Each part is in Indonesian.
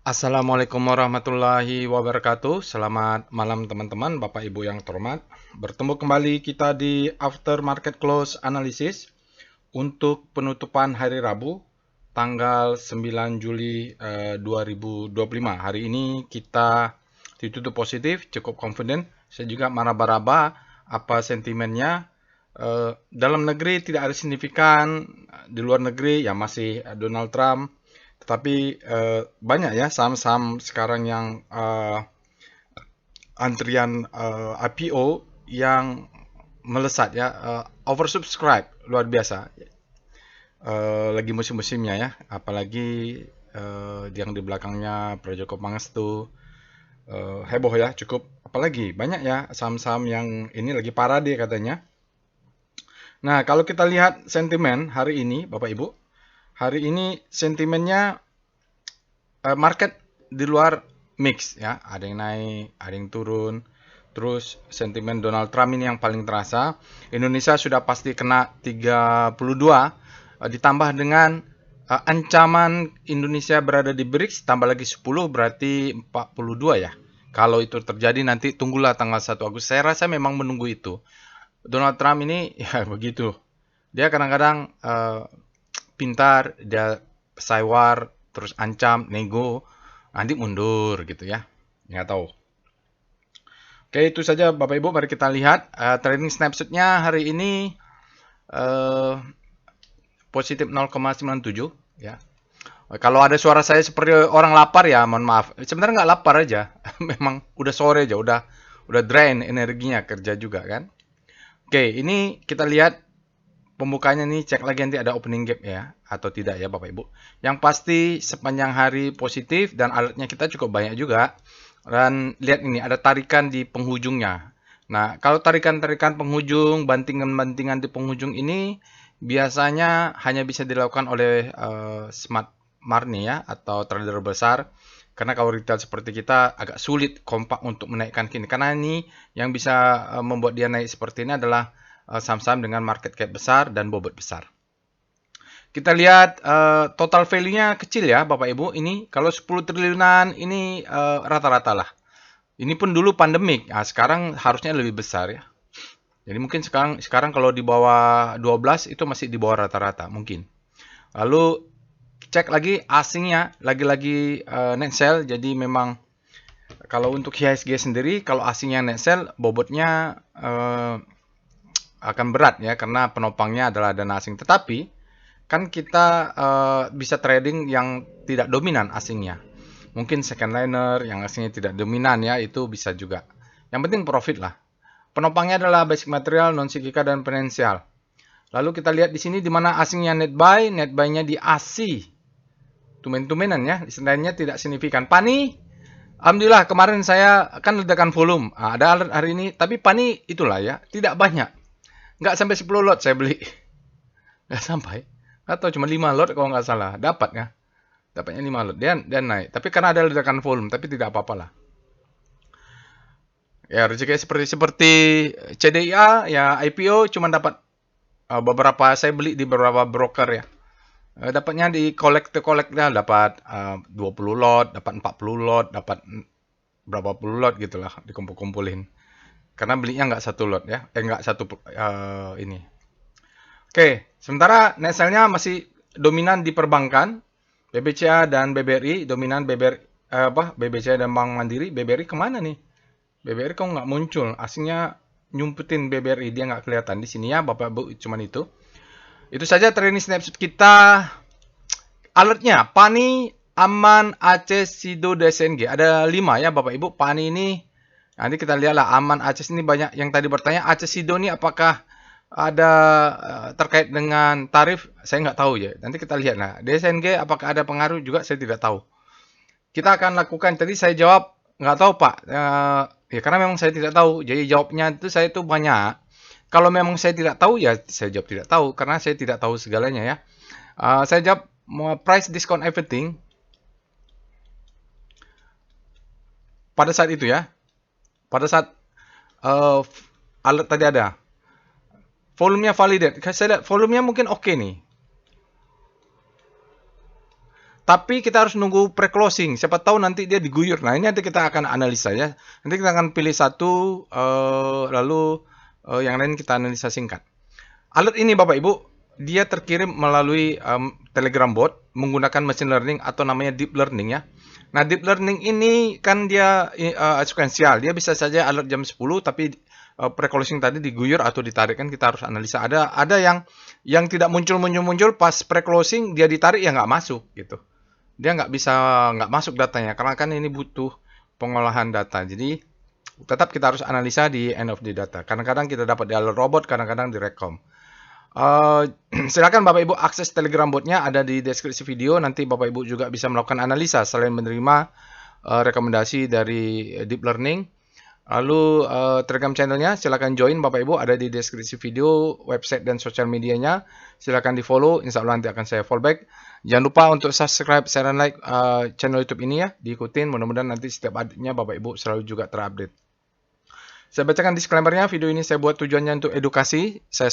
Assalamualaikum warahmatullahi wabarakatuh. Selamat malam teman-teman, Bapak Ibu yang terhormat. Bertemu kembali kita di After Market Close Analysis untuk penutupan hari Rabu, tanggal 9 Juli 2025. Hari ini kita ditutup positif, cukup confident. Saya juga meraba-raba apa sentimennya. Dalam negeri tidak ada signifikan, di luar negeri ya masih Donald Trump. Tetapi banyak ya saham-saham sekarang yang antrian IPO yang melesat ya, oversubscribe luar biasa. Lagi musim-musimnya ya, apalagi yang di belakangnya Projoko Pangestu heboh ya, cukup. Apalagi banyak ya saham-saham yang ini lagi parade katanya. Nah, kalau kita lihat sentimen hari ini, Bapak Ibu, hari ini sentimennya market di luar mix ya, ada yang naik, ada yang turun. Terus sentimen Donald Trump ini yang paling terasa. Indonesia sudah pasti kena 32, ditambah dengan ancaman Indonesia berada di BRICS, tambah lagi 10 berarti 42 ya. Kalau itu terjadi nanti tunggulah tanggal 1 Agustus. Saya rasa memang menunggu itu. Donald Trump ini ya begitu. Dia kadang-kadang pintar, dia saywar, terus ancam, nego, nanti mundur gitu ya. Nggak tahu. Oke, itu saja Bapak Ibu, mari kita lihat trading snapshotnya hari ini positif 0,97 ya. Kalau ada suara saya seperti orang lapar ya, mohon maaf. Sebenarnya nggak lapar aja, memang udah sore aja, udah drain energinya kerja juga kan. Oke, ini kita lihat pembukanya nih, cek lagi nanti ada opening gap ya atau tidak ya Bapak Ibu. Yang pasti sepanjang hari positif dan alertnya kita cukup banyak juga. Dan lihat ini ada tarikan di penghujungnya. Nah, kalau tarikan-tarikan penghujung, bantingan-bantingan di penghujung ini biasanya hanya bisa dilakukan oleh smart money ya atau trader besar. Karena kalau retail seperti kita agak sulit kompak untuk menaikkan kini. Karena ini yang bisa membuat dia naik seperti ini adalah saham-saham dengan market cap besar dan bobot besar. Kita lihat total value-nya kecil ya Bapak Ibu. Ini kalau 10 triliunan ini rata-rata lah. Ini pun dulu pandemik. Nah, sekarang harusnya lebih besar ya. Jadi mungkin sekarang kalau di bawah 12 itu masih di bawah rata-rata mungkin. Lalu cek lagi asingnya lagi-lagi net sell. Jadi memang kalau untuk IHSG sendiri kalau asingnya net sell bobotnya akan berat ya karena penopangnya adalah dana asing. Tetapi kan kita bisa trading yang tidak dominan asingnya. Mungkin second liner yang asingnya tidak dominan ya, itu bisa juga. Yang penting profit lah. Penopangnya adalah basic material, non cyclical dan financial. Lalu kita lihat di sini di mana asingnya net buy-nya di ASI. Tumen-tumenan ya, istilahnya tidak signifikan. Pani, alhamdulillah kemarin saya kan ledakan volume. Ada alert hari ini, tapi Pani itulah ya, tidak banyak. Nggak sampai 10 lot saya beli. Nggak sampai. Atau cuma 5 lot kalau nggak salah. Dapat ya. Dapatnya 5 lot. Dia naik. Tapi karena ada ledakan volume. Tapi tidak apa-apa lah. Ya rezeki seperti CDIA. Ya IPO cuma dapat beberapa. Saya beli di beberapa broker ya. Dapatnya di collect ya. Dapat 20 lot. Dapat 40 lot. Dapat berapa puluh lot gitu lah. Dikumpul-kumpulin. Karena belinya nggak satu lot ya. Nggak satu ini. Oke, sementara net sell-nya masih dominan di perbankan, BBCA dan BBRI, dominan BBCA dan Bank Mandiri. BBRI kemana nih? BBRI kok nggak muncul? Asingnya nyumpetin BBRI, dia nggak kelihatan di sini ya, Bapak Bu, cuman itu. Itu saja training snapshot kita. Alertnya, Pani, Aman, Aceh, Sido, DSNG. Ada 5 ya Bapak Ibu. Pani ini, nanti kita lihatlah Aman, Aceh ini banyak yang tadi bertanya, Aceh Sido ini apakah ada terkait dengan tarif, saya nggak tahu ya. Nanti kita lihat. Nah, DSNG apakah ada pengaruh juga saya tidak tahu. Kita akan lakukan. Tadi saya jawab nggak tahu Pak. Ya karena memang saya tidak tahu. Jadi jawabnya itu saya itu banyak. Kalau memang saya tidak tahu ya saya jawab tidak tahu karena saya tidak tahu segalanya ya. Saya jawab price discount everything pada saat itu ya. Pada saat alert tadi ada. Volumenya validate. Saya lihat volumenya mungkin oke nih. Tapi kita harus nunggu pre-closing. Siapa tahu nanti dia diguyur. Nah, ini nanti kita akan analisa ya. Nanti kita akan pilih satu, lalu yang lain kita analisa singkat. Alert ini Bapak Ibu, dia terkirim melalui Telegram bot menggunakan machine learning atau namanya deep learning ya. Nah, deep learning ini kan dia sekuensial. Dia bisa saja alert jam 10 tapi pre-closing tadi diguyur atau ditarik, kan kita harus analisa. Ada yang tidak muncul pas pre-closing dia ditarik ya nggak masuk gitu. Dia nggak masuk datanya karena kan ini butuh pengolahan data. Jadi tetap kita harus analisa di end of the data. Kadang-kadang kita dapat di alert robot, kadang-kadang di Rekom. Silakan Bapak Ibu akses Telegram botnya, ada di deskripsi video. Nanti Bapak Ibu juga bisa melakukan analisa selain menerima rekomendasi dari deep learning. Lalu Telegram channelnya silakan join Bapak Ibu, ada di deskripsi video, website dan sosial medianya. Silakan di follow, insya Allah nanti akan saya fallback. Jangan lupa untuk subscribe, share, dan like channel YouTube ini ya, diikutin. Mudah-mudahan nanti setiap update-nya Bapak Ibu selalu juga terupdate. Saya bacakan disclaimer-nya, video ini saya buat tujuannya untuk edukasi. Saya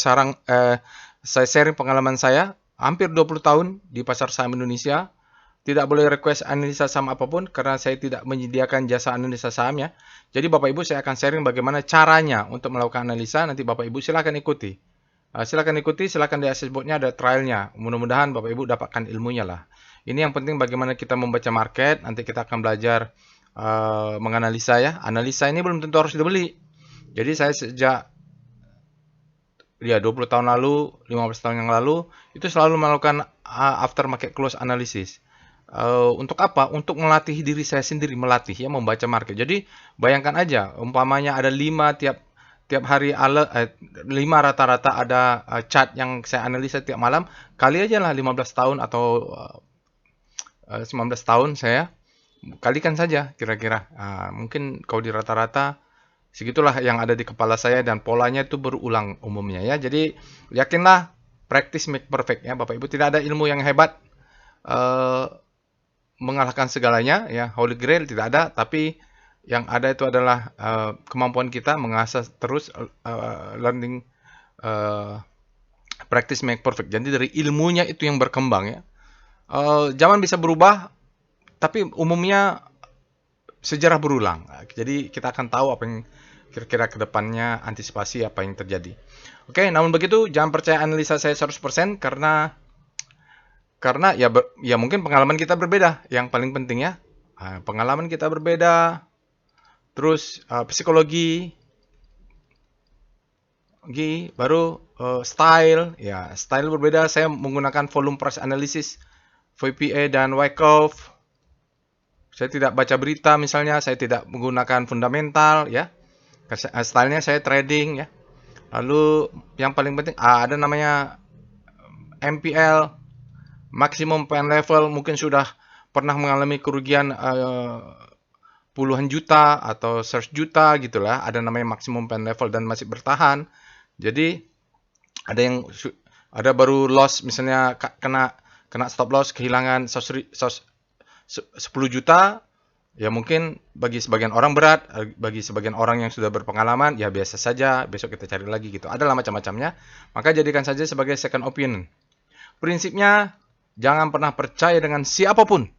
sharing pengalaman saya, hampir 20 tahun di pasar saham Indonesia. Tidak boleh request analisa saham apapun, karena saya tidak menyediakan jasa analisa saham ya. Jadi Bapak Ibu saya akan sharing bagaimana caranya untuk melakukan analisa, nanti Bapak Ibu silakan ikuti. Silakan ikuti, silakan di access board-nya ada trialnya. Mudah-mudahan Bapak Ibu dapatkan ilmunya lah. Ini yang penting bagaimana kita membaca market, nanti kita akan belajar menganalisa ya. Analisa ini belum tentu harus dibeli. Jadi saya sejak 20 tahun lalu, 15 tahun yang lalu, itu selalu melakukan after market close analysis. Untuk apa? Untuk melatih diri saya sendiri, membaca market. Jadi bayangkan aja, umpamanya ada 5 tiap hari 5 rata-rata ada chart yang saya analisa tiap malam, kali aja lah 15 tahun atau 19 tahun saya kalikan saja kira-kira. Mungkin kalau di rata-rata segitulah yang ada di kepala saya, dan polanya itu berulang umumnya ya. Jadi yakinlah, practice make perfect ya Bapak Ibu. Tidak ada ilmu yang hebat mengalahkan segalanya ya, Holy Grail tidak ada, tapi yang ada itu adalah kemampuan kita mengasah terus, learning, practice make perfect. Jadi dari ilmunya itu yang berkembang ya. Zaman bisa berubah, tapi umumnya sejarah berulang. Jadi kita akan tahu apa yang kira-kira ke depannya, antisipasi apa yang terjadi. Oke, namun begitu jangan percaya analisa saya 100% karena ya mungkin pengalaman kita berbeda. Yang paling penting ya, pengalaman kita berbeda. Terus psikologi, baru style. Ya, style berbeda. Saya menggunakan volume price analysis, VPA dan Wyckoff. Saya tidak baca berita misalnya, saya tidak menggunakan fundamental ya. Stylenya saya trading ya. Lalu yang paling penting ada namanya MPL, maximum pen level, mungkin sudah pernah mengalami kerugian puluhan juta atau 100 juta gitulah, ada namanya maximum pen level dan masih bertahan. Jadi ada baru loss misalnya kena stop loss, kehilangan 10 juta, ya mungkin bagi sebagian orang berat, bagi sebagian orang yang sudah berpengalaman ya biasa saja, besok kita cari lagi gitu. Adalah macam-macamnya. Maka jadikan saja sebagai second opinion. Prinsipnya jangan pernah percaya dengan siapapun.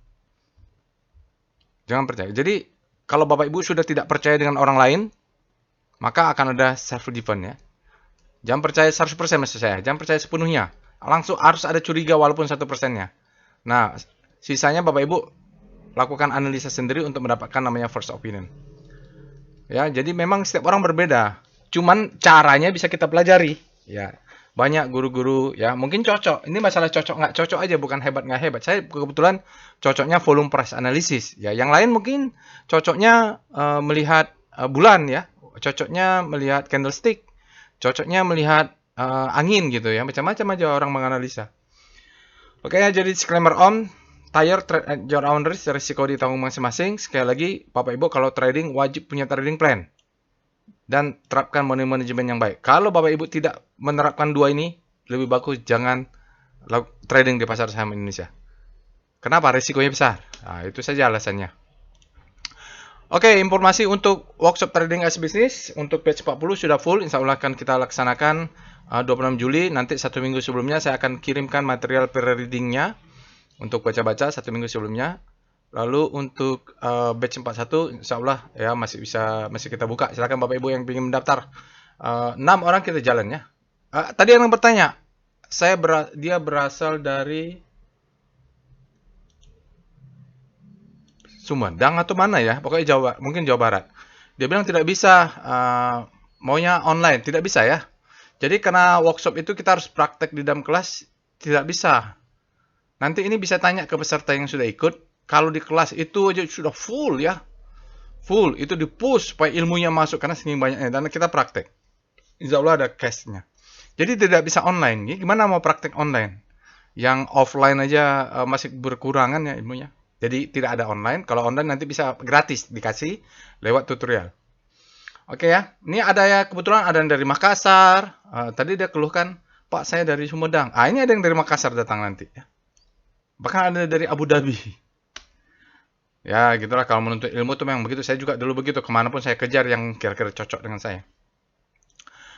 Jangan percaya. Jadi kalau Bapak Ibu sudah tidak percaya dengan orang lain, maka akan ada self-defense ya. Jangan percaya 100% maksud saya. Jangan percaya sepenuhnya. Langsung harus ada curiga walaupun 1%-nya. Nah, sisanya Bapak Ibu lakukan analisa sendiri untuk mendapatkan namanya first opinion. Ya, jadi memang setiap orang berbeda. Cuman caranya bisa kita pelajari. Ya, banyak guru-guru ya mungkin cocok. Ini masalah cocok nggak cocok aja, bukan hebat nggak hebat. Saya kebetulan cocoknya volume price analysis. Ya, yang lain mungkin cocoknya melihat bulan ya, cocoknya melihat candlestick, cocoknya melihat angin gitu ya. Macam-macam aja orang menganalisa. Oke ya, jadi disclaimer on. Tire trade at your own risk, risiko ditanggung masing-masing. Sekali lagi, Bapak Ibu kalau trading wajib punya trading plan dan terapkan money management yang baik. Kalau Bapak Ibu tidak menerapkan dua ini, lebih bagus jangan trading di pasar saham Indonesia. Kenapa? Risikonya besar. Nah, itu saja alasannya. Oke, informasi untuk workshop trading as business untuk batch 40 sudah full. Insya Allah akan kita laksanakan 26 Juli. Nanti 1 minggu sebelumnya saya akan kirimkan material pre-readingnya. untuk baca-baca 1 minggu sebelumnya. Lalu untuk batch 41 insya Allah ya masih kita buka. Silakan Bapak Ibu yang ingin mendaftar. 6 orang kita jalan ya. Tadi yang bertanya, dia berasal dari Sumedang atau mana ya? Pokoknya mungkin Jawa Barat. Dia bilang tidak bisa, maunya online, tidak bisa ya. Jadi karena workshop itu kita harus praktek di dalam kelas, tidak bisa. Nanti ini bisa tanya ke peserta yang sudah ikut. Kalau di kelas itu aja sudah full ya. Full, itu di-push supaya ilmunya masuk karena saking banyaknya. Dan kita praktek. Insya Allah ada case-nya. Jadi tidak bisa online. Jadi gimana mau praktek online? Yang offline aja masih berkurangan ya ilmunya. Jadi tidak ada online. Kalau online nanti bisa gratis dikasih lewat tutorial. Oke ya. Ini ada ya kebetulan ada yang dari Makassar. Tadi dia keluhkan, Pak saya dari Sumedang. Ini ada yang dari Makassar datang nanti ya. Bahkan ada dari Abu Dhabi. Ya gitulah kalau menuntut ilmu tuh memang begitu. Saya juga dulu begitu. Kemanapun saya kejar yang kira-kira cocok dengan saya.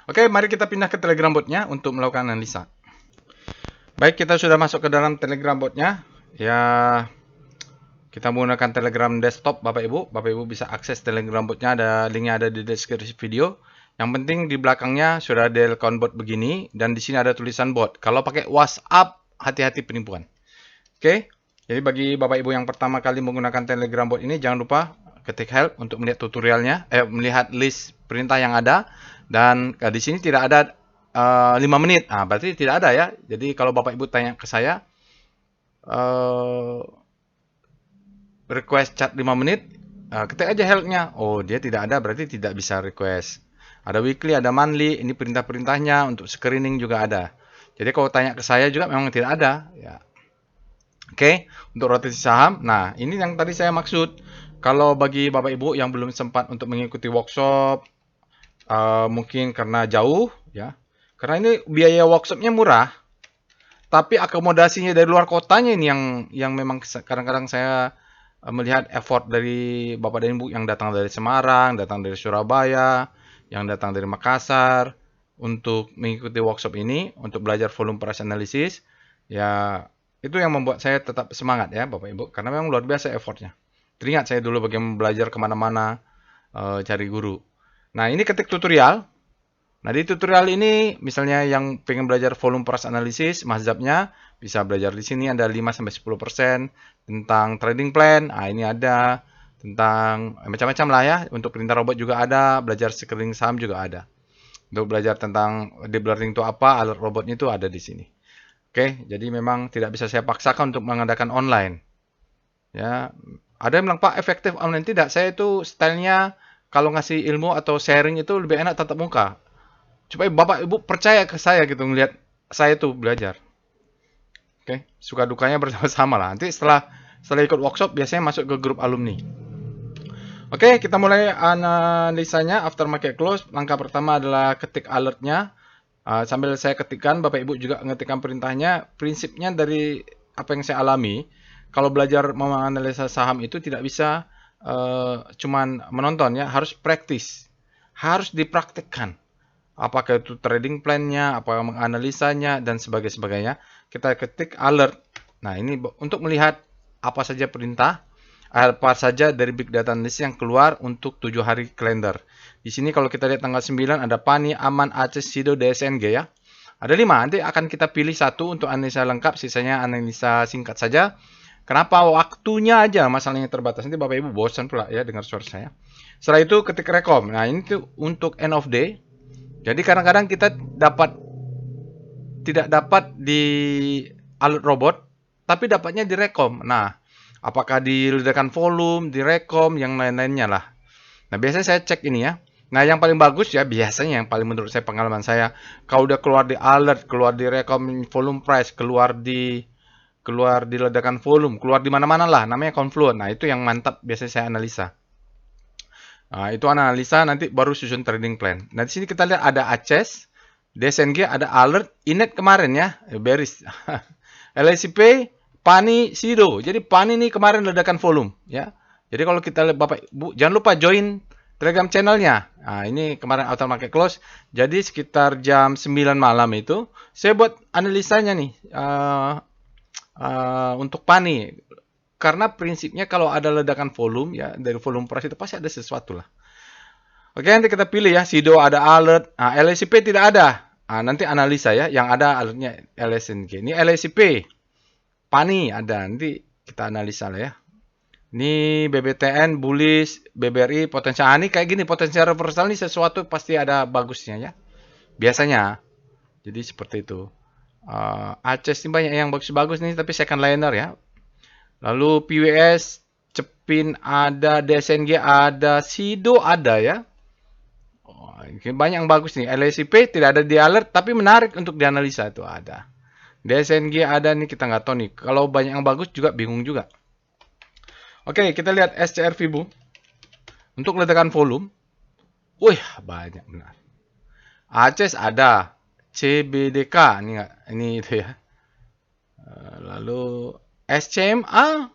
Oke, mari kita pindah ke Telegram botnya untuk melakukan analisa. Baik, kita sudah masuk ke dalam Telegram botnya. Ya, kita menggunakan Telegram desktop Bapak Ibu. Bapak Ibu bisa akses Telegram botnya. Linknya ada di deskripsi video. Yang penting di belakangnya sudah ada account bot begini. Dan di sini ada tulisan bot. Kalau pakai WhatsApp, hati-hati penipuan. Oke. Jadi bagi Bapak Ibu yang pertama kali menggunakan Telegram bot ini, jangan lupa ketik help untuk melihat tutorialnya, melihat list perintah yang ada. Dan di sini tidak ada 5 menit. Berarti tidak ada ya. Jadi kalau Bapak Ibu tanya ke saya, request chat 5 menit, ketik aja help-nya. Oh, dia tidak ada, berarti tidak bisa request. Ada weekly, ada monthly, ini perintah-perintahnya, untuk screening juga ada. Jadi kalau tanya ke saya juga memang tidak ada. Ya. Oke, untuk rotasi saham. Nah, ini yang tadi saya maksud. Kalau bagi Bapak Ibu yang belum sempat untuk mengikuti workshop, mungkin karena jauh, ya. Karena ini biaya workshopnya murah, tapi akomodasinya dari luar kotanya ini yang memang kadang-kadang saya melihat effort dari Bapak dan Ibu yang datang dari Semarang, datang dari Surabaya, yang datang dari Makassar untuk mengikuti workshop ini, untuk belajar volume price analysis, ya. Itu yang membuat saya tetap semangat ya Bapak Ibu. Karena memang luar biasa effortnya. Teringat saya dulu bagaimana belajar kemana-mana cari guru. Nah ini ketik tutorial. Nah di tutorial ini misalnya yang pengen belajar volume price analysis, mazhabnya bisa belajar di sini ada 5-10% tentang trading plan. Ini ada tentang macam-macam lah ya. Untuk perintah robot juga ada, belajar screening saham juga ada. Untuk belajar tentang deep learning itu apa, alert robotnya itu ada di sini. Oke, jadi memang tidak bisa saya paksakan untuk mengadakan online. Ya, ada yang bilang, Pak, efektif online. Tidak, saya itu stylenya kalau ngasih ilmu atau sharing itu lebih enak tatap muka. Supaya Bapak Ibu percaya ke saya gitu, ngelihat saya itu belajar. Oke, suka dukanya bersama-sama lah. Nanti setelah ikut workshop, biasanya masuk ke grup alumni. Oke, kita mulai analisanya after market close. Langkah pertama adalah ketik alertnya. Sambil saya ketikkan, Bapak Ibu juga ngetikkan perintahnya. Prinsipnya dari apa yang saya alami, kalau belajar menganalisa saham itu tidak bisa cuman menonton ya, harus praktis, harus dipraktikkan. Apakah itu trading plan-nya, apakah menganalisanya dan sebagainya. Kita ketik alert. Nah ini untuk melihat apa saja perintah, apa saja dari big data analysis yang keluar untuk 7 hari kalender. Di sini kalau kita lihat tanggal 9 ada Pani, Aman, Aceh, Sido, DSNG ya. Ada 5. Nanti akan kita pilih satu untuk analisa lengkap, sisanya analisa singkat saja. Kenapa? Waktunya aja masalahnya terbatas. Nanti Bapak Ibu bosan pula ya dengar suara saya. Setelah itu ketik rekom. Nah, ini tuh untuk end of day. Jadi kadang-kadang kita tidak dapat di alert robot, tapi dapatnya di rekom. Nah, apakah di ledakan volume, di rekom, yang lain-lainnya lah. Nah, biasanya saya cek ini ya. Nah, yang paling bagus ya, biasanya yang paling menurut saya pengalaman saya, kalau udah keluar di alert, keluar di rekom volume price, keluar di ledakan volume, keluar di mana-mana lah, namanya confluent. Nah, itu yang mantap biasanya saya analisa. Nah, itu analisa nanti baru susun trading plan. Nah, di sini kita lihat ada Aceh, DSNG, ada alert, Inet kemarin ya, bearish. LSIP, Pani, Sido. Jadi Pani ini kemarin ledakan volume ya. Jadi kalau kita lihat Bapak Ibu, jangan lupa join Telegram channelnya. Nah, ini kemarin after market close. Jadi sekitar jam 9 malam itu saya buat analisanya nih. untuk pani. Karena prinsipnya kalau ada ledakan volume ya dari volume press itu pasti ada sesuatu lah. Oke, nanti kita pilih ya. Sido ada alert. Nah, LSCP tidak ada. Nah, nanti analisa ya. Yang ada alertnya LSNG. Ini LSCP. Pani ada. Nanti kita analisa lah ya. Ini BBTN, bullish, BBRI, potensial. Ini kayak gini. Potensial reversal ini sesuatu pasti ada bagusnya ya. Biasanya. Jadi seperti itu. ACES ini banyak yang bagus-bagus nih. Tapi second liner ya. Lalu PWS, Cepin ada, DSNG ada, Sido ada ya. Banyak yang bagus nih. LSIP tidak ada di alert, tapi menarik untuk dianalisa itu ada. DSNG ada nih, kita nggak tahu nih. Kalau banyak yang bagus juga bingung juga. Oke, kita lihat SCR Vibu. Untuk ledakan volume. Wih, banyak benar. ACES ada. CBDK, ini itu ya. Lalu SCMA.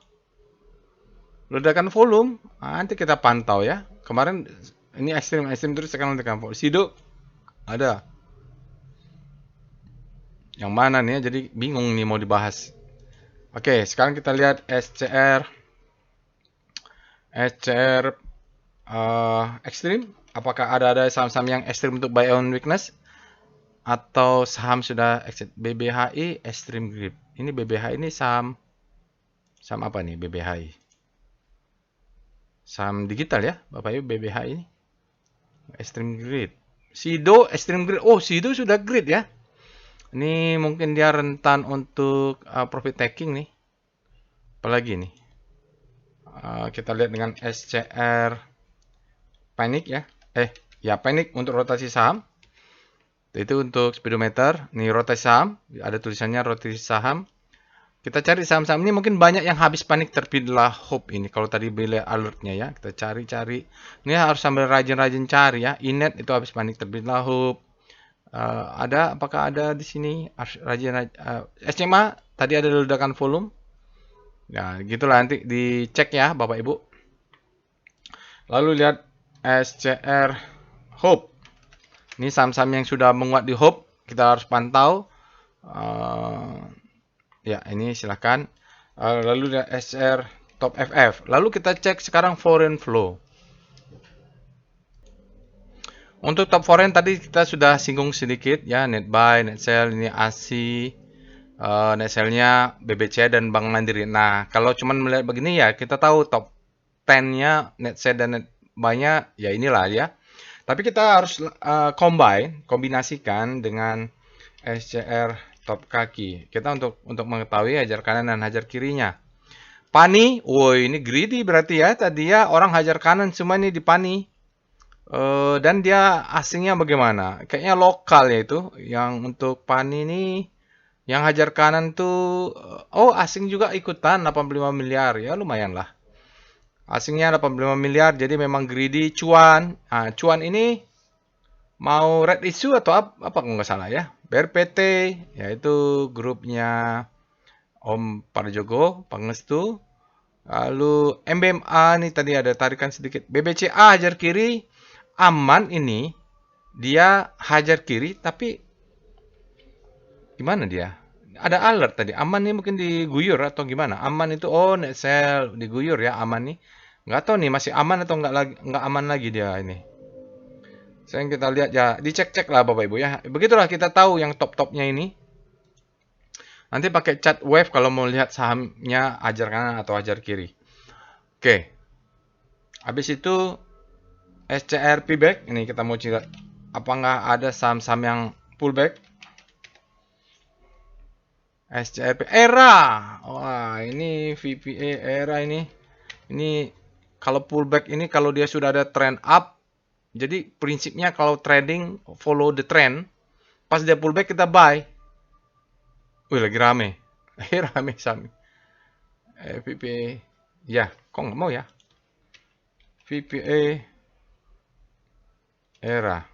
Ledakan volume. Nanti kita pantau ya. Kemarin ini ekstrim terus sekarang ledakan volume. Sido ada. Yang mana nih ya? Jadi bingung nih mau dibahas. Oke, sekarang kita lihat SCR ekstrim. Apakah ada saham-saham yang ekstrim untuk buy on weakness? Atau saham sudah exit? BBHI Extreme Grip. Ini BBHI ini saham apa nih BBHI? Saham digital ya, Bapak Ibu. BBHI ini Extreme Grid. Sido Extreme Grid. Oh, Sido sudah grid ya. Ini mungkin dia rentan untuk profit taking nih. Apalagi nih. Kita lihat dengan SCR Panic ya. Ya Panic untuk rotasi saham. Itu untuk speedometer. Nih rotasi saham. Ada tulisannya rotasi saham. Kita cari saham-saham ini mungkin banyak yang habis panik terbitlah hope ini. Kalau tadi bila alertnya ya. Kita cari-cari. Ini harus sambil rajin-rajin cari ya. Inet itu habis panik terbitlah hope. Apakah ada di sini SMA tadi ada ledakan volume ya gitulah, nanti dicek ya Bapak Ibu. Lalu lihat SCR Hope, ini saham-saham yang sudah menguat di Hope kita harus pantau ya, ini silahkan. Lalu lihat SCR Top FF, lalu kita cek sekarang foreign flow. Untuk top foreign tadi kita sudah singgung sedikit ya, net buy, net sell, ini ASI, net sell-nya BBC dan Bank Mandiri. Nah, kalau cuman melihat begini ya, kita tahu top 10-nya net sell dan net buy-nya ya inilah ya. Tapi kita harus kombinasikan dengan SCR top kaki. Kita untuk mengetahui hajar kanan dan hajar kirinya. Pani, ini greedy berarti ya. Tadi ya orang hajar kanan semua ini di Pani. Dan dia asingnya bagaimana? Kayaknya lokal ya itu. Yang untuk Pani ini yang hajar kanan tuh asing juga ikutan 85 miliar. Ya lumayan lah. Asingnya 85 miliar, jadi memang greedy. Cuan. Nah, cuan ini mau red issue atau apa nggak salah ya. BRPT yaitu grupnya Om Parjogo Pangestu. Lalu MBMA nih tadi ada tarikan sedikit. BBCA hajar kiri. Aman ini dia hajar kiri tapi gimana dia? Ada alert tadi. Aman nih mungkin diguyur atau gimana? Aman itu net sell diguyur ya Aman nih. Nggak tahu nih masih aman atau nggak aman lagi dia ini. Saya kita lihat ya, dicek-cek lah Bapak Ibu ya. Begitulah kita tahu yang top-topnya ini. Nanti pakai chart wave kalau mau lihat sahamnya hajar kanan atau hajar kiri. Oke. Habis itu SCR pullback, ini kita mau lihat apakah ada saham-saham yang pullback. SCR ERA. Wah, ini VPA ERA ini. Ini kalau pullback ini kalau dia sudah ada trend up. Jadi prinsipnya kalau trading follow the trend. Pas dia pullback kita buy. Wih, lagi rame. Rame saham. VPA. Ya, kok nggak mau ya? VPA ERA.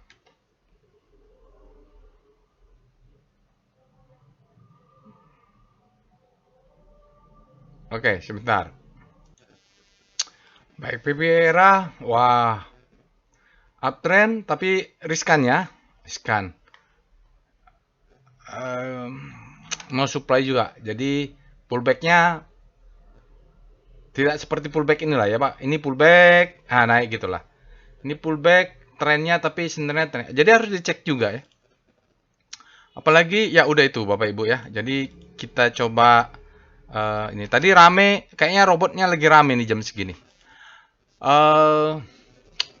Oke, sebentar. Baik, VPA ERA. Wah. Uptrend tapi riskan ya. Riskan. No supply juga. Jadi Pullback-nya tidak seperti pullback inilah ya Pak. Ini pullback, naik gitulah. Ini pullback trennya tapi sebenarnya jadi harus dicek juga ya. Apalagi ya udah itu Bapak Ibu ya. Jadi kita coba ini tadi rame, kayaknya robotnya lagi rame nih jam segini.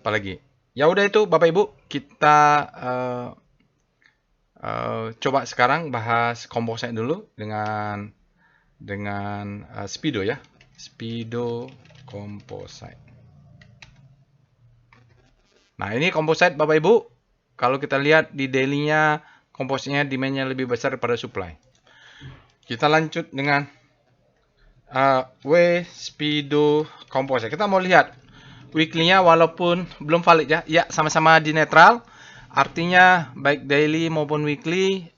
Apalagi ya udah itu Bapak Ibu, kita coba sekarang bahas composite dulu dengan Speedo ya. Speedo composite. Nah, ini composite Bapak Ibu. Kalau kita lihat di daily-nya, composite-nya demand-nya lebih besar daripada supply. Kita lanjut dengan Speedo composite. Kita mau lihat weekly-nya walaupun belum valid ya. Ya, sama-sama di netral. Artinya baik daily maupun weekly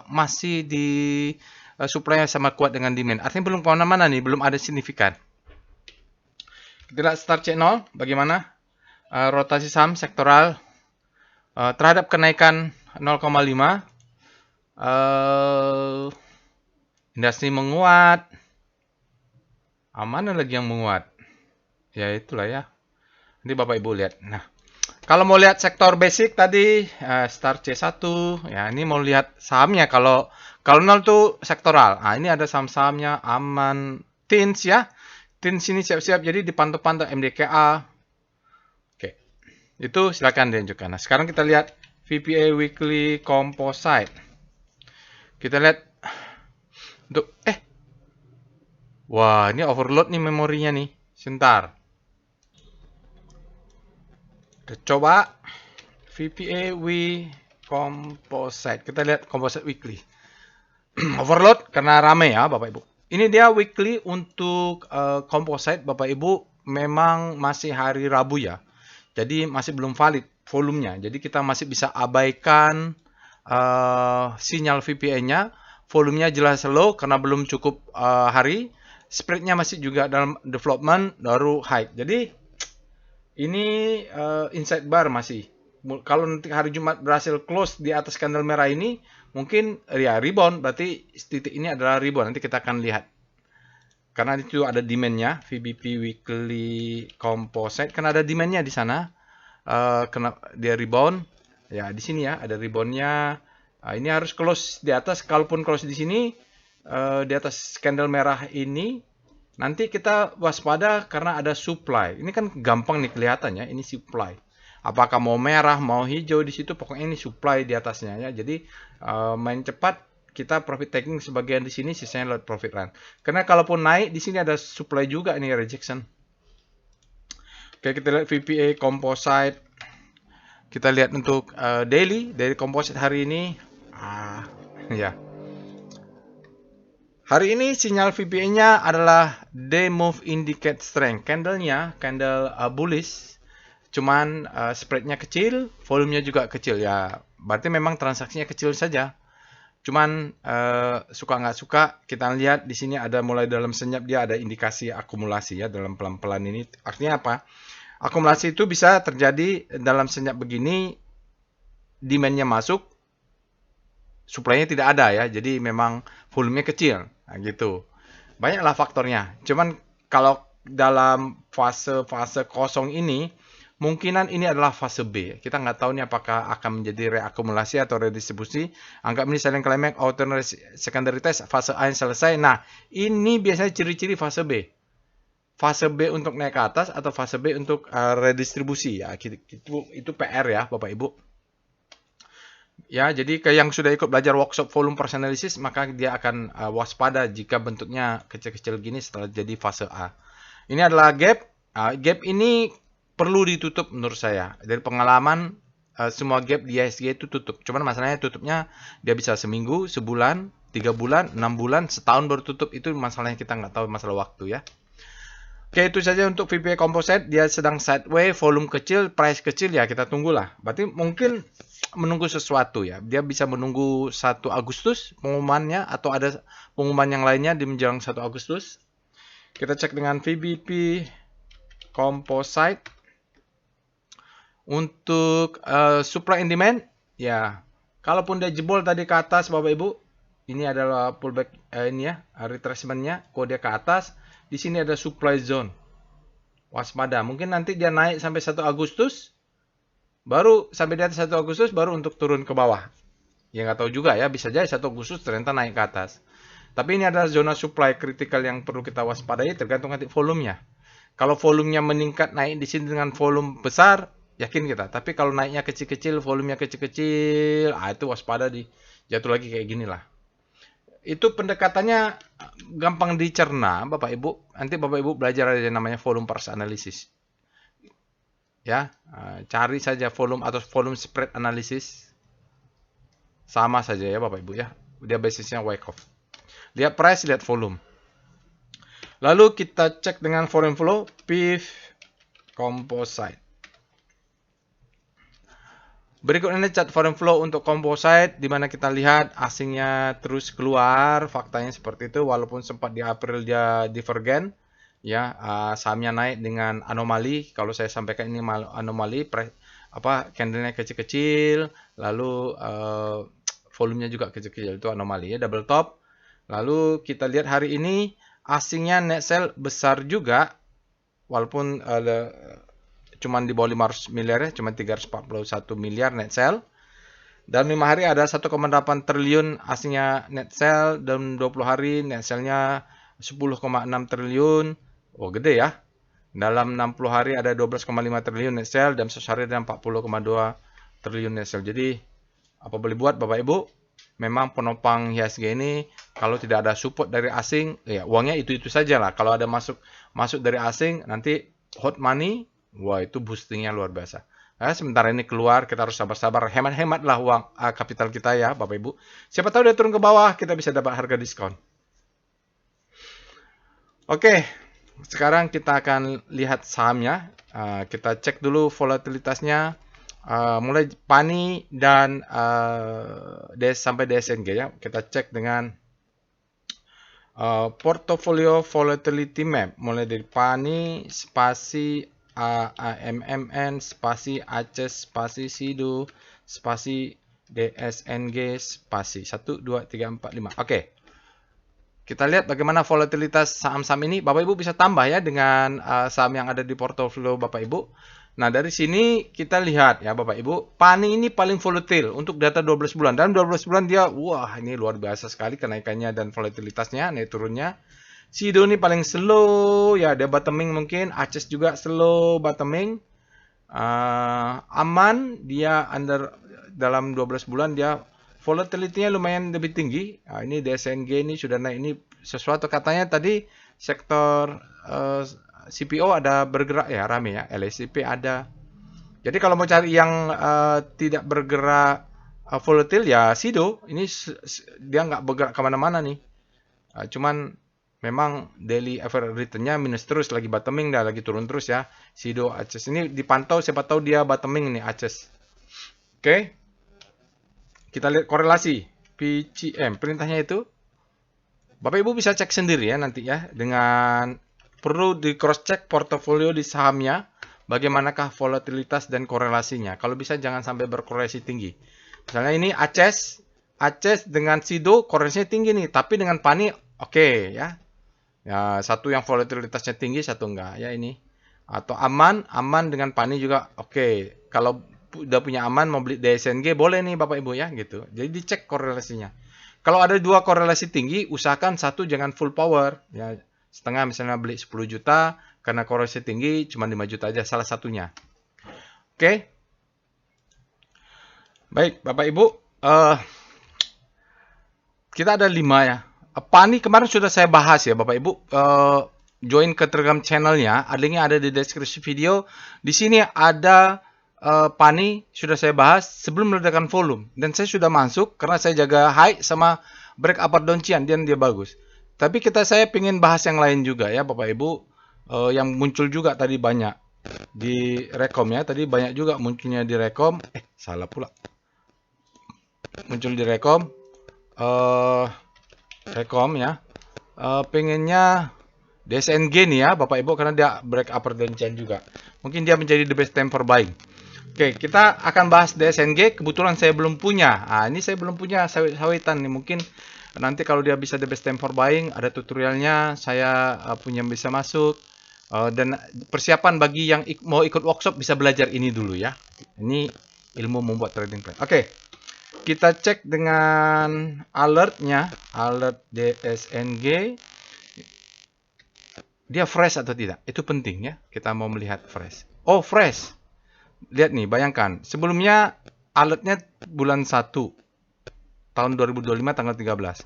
masih di supply-nya sama kuat dengan demand. Artinya belum kemana-mana nih, belum ada signifikan. Kita lihat start check 0, bagaimana rotasi saham sektoral terhadap kenaikan 0,5. Industri menguat. Mana lagi yang menguat? Ya itulah ya. Nanti Bapak Ibu lihat. Nah, kalau mau lihat sektor basic tadi start C1 ya, ini mau lihat sahamnya. Kalau 0 tuh sektoral. Nah, ini ada saham-sahamnya aman, Tins ya. Tins ini siap-siap jadi dipantau-pantau MDKA. Oke. Itu silakan dilanjutkan. Nah, sekarang kita lihat VPA weekly composite. Kita lihat untuk wah, ini overload nih memorinya nih. Sebentar. Kita coba VPA composite. Kita lihat composite weekly. Overload karena rame ya Bapak Ibu. Ini dia weekly untuk composite Bapak Ibu, memang masih hari Rabu ya. Jadi masih belum valid volumenya. Jadi kita masih bisa abaikan sinyal VPA-nya. Volumenya jelas low karena belum cukup hari. Spread-nya masih juga dalam development, baru high. Jadi ini inside bar masih. Kalau nanti hari Jumat berhasil close di atas candle merah ini, mungkin ya rebound. Berarti titik ini adalah rebound. Nanti kita akan lihat. Karena itu ada demand-nya, VBP weekly composite. Karena ada demand-nya di sana. Kena dia rebound. Ya di sini ya ada rebound-nya. Ini harus close di atas. Kalaupun close di sini, di atas candle merah ini, nanti kita waspada karena ada supply. Ini kan gampang nih kelihatannya, ini supply. Apakah mau merah, mau hijau di situ, pokoknya ini supply di atasnya ya. Jadi main cepat, kita profit taking sebagian di sini, sisanya lot profit run. Karena kalaupun naik di sini ada supply juga ini rejection. Oke, kita lihat VPA composite. Kita lihat untuk daily composite hari ini. Ya. Hari ini sinyal VPA-nya adalah day move indicate strength. Candle-nya, candle bullish, cuman spread-nya kecil, volumenya juga kecil ya. Berarti memang transaksinya kecil saja. Cuman suka nggak suka, kita lihat di sini ada mulai dalam senyap dia ada indikasi akumulasi ya dalam pelan-pelan ini. Artinya apa? Akumulasi itu bisa terjadi dalam senyap begini, demand-nya masuk, supply-nya tidak ada ya. Jadi memang volumenya kecil. Nah, gitu. Banyaklah faktornya. Cuman kalau dalam fase-fase kosong ini, mungkinan ini adalah fase B. Kita nggak tahu nih apakah akan menjadi reakumulasi atau redistribusi. Anggap ini selling climax, alternate secondary test, fase A yang selesai. Nah, ini biasanya ciri-ciri fase B. Fase B untuk naik ke atas atau fase B untuk redistribusi ya. Itu PR ya, Bapak Ibu. Ya, jadi ke yang sudah ikut belajar workshop volume price analysis, maka dia akan waspada jika bentuknya kecil-kecil gini setelah jadi fase A. Ini adalah gap. Gap ini perlu ditutup menurut saya. Dari pengalaman, semua gap di ISG itu tutup. Cuman masalahnya tutupnya dia bisa seminggu, sebulan, 3 bulan, 6 bulan, setahun baru tutup. Itu masalahnya, kita nggak tahu masalah waktu ya. Oke, itu saja untuk VPA Composite. Dia sedang sideways, volume kecil, price kecil ya, kita tunggulah. Berarti mungkin menunggu sesuatu ya. Dia bisa menunggu 1 Agustus pengumumannya atau ada pengumuman yang lainnya di menjelang 1 Agustus. Kita cek dengan VBP Composite. Untuk supply and demand ya, kalaupun dia jebol tadi ke atas Bapak Ibu, Ini adalah pullback ini ya, retracement-nya. Kalau dia ke atas, di sini ada supply zone. Waspada. Mungkin nanti dia naik sampai 1 Agustus, baru sampai di atas 1 Agustus baru untuk turun ke bawah. Ya nggak tahu juga ya, bisa jadi 1 Agustus ternyata naik ke atas. Tapi ini adalah zona supply kritikal yang perlu kita waspadai tergantung nanti volumenya. Kalau volumenya meningkat naik di sini dengan volume besar, yakin kita. Tapi kalau naiknya kecil-kecil, volumenya kecil-kecil, itu waspada di jatuh lagi kayak gini lah. Itu pendekatannya gampang dicerna, Bapak Ibu. Nanti Bapak Ibu belajar ada namanya volume price analysis. Ya, cari saja volume atau volume spread analysis. Sama saja ya Bapak Ibu ya. Dia basisnya Wyckoff. Lihat price, lihat volume. Lalu kita cek dengan volume flow PIV composite. Berikut ini chart volume flow untuk composite di mana kita lihat asingnya terus keluar, faktanya seperti itu walaupun sempat di April dia divergen ya, sahamnya naik dengan anomali. Kalau saya sampaikan ini anomali, candlenya kecil-kecil, lalu volumenya juga kecil-kecil, itu anomali ya, double top. Lalu kita lihat hari ini asingnya net sell besar juga, walaupun cuman di bawah 500 miliar ya, cuma 341 miliar net sell. Dan 5 hari ada 1,8 triliun asingnya net sell, dan 20 hari net sellnya 10,6 triliun. Oh gede ya. Dalam 60 hari ada 12,5 triliun net sell, dan 100 hari ada 40,2 triliun net sell. Jadi apa boleh buat Bapak Ibu? Memang penopang IHSG ini kalau tidak ada support dari asing, ya uangnya itu-itu saja lah. Kalau ada masuk dari asing, nanti hot money, wah itu boostingnya luar biasa. Nah, sementara ini keluar, kita harus sabar-sabar, hemat-hematlah uang kapital kita ya Bapak Ibu. Siapa tahu dia turun ke bawah, kita bisa dapat harga diskon. Oke, sekarang kita akan lihat sahamnya. Kita cek dulu volatilitasnya. Mulai PANI dan sampai DSNG ya. Kita cek dengan portfolio volatility map. Mulai dari PANI, spasi AMMN, spasi ACES, spasi SIDO, spasi DSNG, spasi 1, 2, 3, 4, 5. Oke. Kita lihat bagaimana volatilitas saham-saham ini. Bapak Ibu bisa tambah ya dengan saham yang ada di portofolio Bapak Ibu. Nah, dari sini kita lihat ya Bapak Ibu, PANI ini paling volatile untuk data 12 bulan. Dalam 12 bulan dia, wah ini luar biasa sekali kenaikannya dan volatilitasnya, naik turunnya. SIDO ini paling slow, ya dia bottoming mungkin. ACES juga slow bottoming. Aman, dia dalam 12 bulan dia volatility-nya lumayan lebih tinggi. Nah, ini DSNG ini sudah naik. Ini sesuatu katanya tadi sektor CPO ada bergerak ya, rame ya, LSCP ada. Jadi kalau mau cari yang tidak bergerak volatile ya SIDO, ini dia nggak bergerak kemana-mana nih. Cuman memang daily average return-nya minus terus, lagi bottoming dah, lagi turun terus ya. SIDO, ACES ini dipantau, siapa tahu dia bottoming nih ACES. Oke. Kita lihat korelasi PCM, perintahnya itu. Bapak Ibu bisa cek sendiri ya nanti ya, dengan perlu di cross check portofolio di sahamnya, bagaimanakah volatilitas dan korelasinya. Kalau bisa jangan sampai berkorelasi tinggi. Misalnya ini ACES dengan SIDO korelasinya tinggi nih, tapi dengan PANI oke ya. Ya, satu yang volatilitasnya tinggi, satu enggak ya ini. Atau aman dengan PANI juga oke. Kalau udah punya aman mau beli DSNG boleh nih Bapak Ibu ya gitu. Jadi dicek korelasinya. Kalau ada dua korelasi tinggi, usahakan satu jangan full power ya. Setengah, misalnya beli 10 juta, karena korelasi tinggi cuma 5 juta aja salah satunya. Oke. Baik, Bapak Ibu, kita ada 5 ya. PANI kemarin sudah saya bahas ya Bapak Ibu. Join ke Telegram channelnya, linknya ada di deskripsi video. Di sini ada PANI sudah saya bahas sebelum meledakan volume, dan saya sudah masuk karena saya jaga high sama break upper downchian, dan dia bagus. Tapi saya ingin bahas yang lain juga ya Bapak Ibu, yang muncul juga tadi banyak di rekom ya, tadi banyak juga munculnya di rekom, salah pula, muncul di rekom, ya, pengennya DSNG nih ya Bapak Ibu, karena dia break upper downchian juga, mungkin dia menjadi the best time for buying. Oke, kita akan bahas DSNG. Kebetulan saya belum punya. Ini saya belum punya sawit-sawitan nih. Mungkin Nanti kalau dia bisa the best time for buying, ada tutorialnya, saya punya bisa masuk. Dan persiapan bagi yang mau ikut workshop bisa belajar ini dulu ya. Ini ilmu membuat trading plan. Oke, kita cek dengan alertnya, alert DSNG. Dia fresh atau tidak? Itu penting ya. Kita mau melihat fresh. Oh, fresh. Lihat nih, bayangkan. Sebelumnya alertnya bulan 1 tahun 2025 tanggal 13.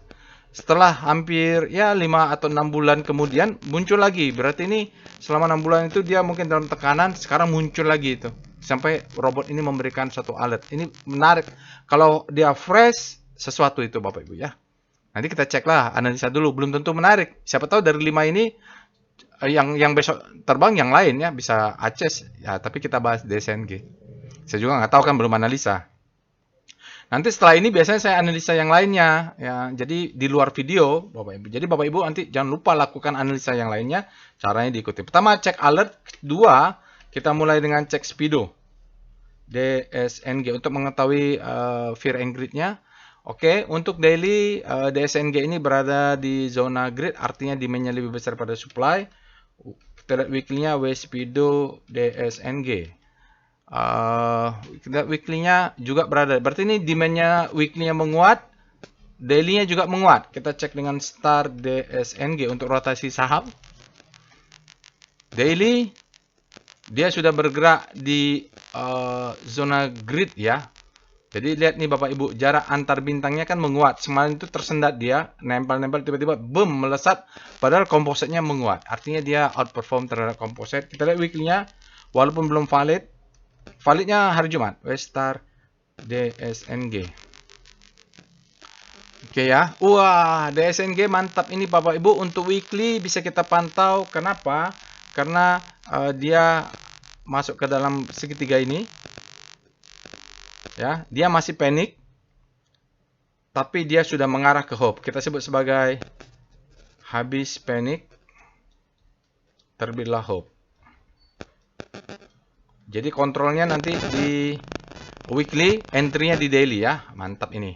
Setelah hampir ya 5 atau 6 bulan kemudian muncul lagi. Berarti ini selama 6 bulan itu dia mungkin dalam tekanan, sekarang muncul lagi itu. Sampai robot ini memberikan satu alert. Ini menarik. Kalau dia fresh, sesuatu itu Bapak Ibu ya. Nanti kita ceklah, analisa dulu. Belum tentu menarik. Siapa tahu dari 5 ini yang besok terbang yang lain ya, bisa Aces ya, tapi kita bahas DSNG. Saya juga nggak tahu kan, belum analisa. Nanti setelah ini biasanya saya analisa yang lainnya ya. Jadi di luar video Bapak Ibu. Jadi Bapak Ibu nanti jangan lupa lakukan analisa yang lainnya. Caranya diikuti. Pertama cek alert, kedua kita mulai dengan cek speedo DSNG untuk mengetahui fear and greed-nya. Oke, untuk daily DSNG ini berada di zona greed, artinya demand-nya lebih besar pada supply. Kita lihat weekly-nya WSpeedo DSNG. Weekly-nya juga berada. Berarti ini demand-nya weekly-nya menguat, daily-nya juga menguat. Kita cek dengan star DSNG untuk rotasi saham. Daily dia sudah bergerak di zona grid ya. Jadi lihat nih Bapak Ibu, jarak antar bintangnya kan menguat. Semalam itu tersendat dia, nempel-nempel, tiba-tiba boom melesat, padahal kompositnya menguat. Artinya dia outperform terhadap komposit. Kita lihat weekly-nya, walaupun belum valid, validnya hari Jumat, Westar DSNG. Oke ya. Wah, DSNG mantap ini Bapak Ibu. Untuk weekly bisa kita pantau. Kenapa? Karena dia masuk ke dalam segitiga ini. Ya, dia masih panik. Tapi dia sudah mengarah ke hope. Kita sebut sebagai habis panik, terbitlah hope. Jadi kontrolnya nanti di weekly, entry-nya di daily ya. Mantap ini.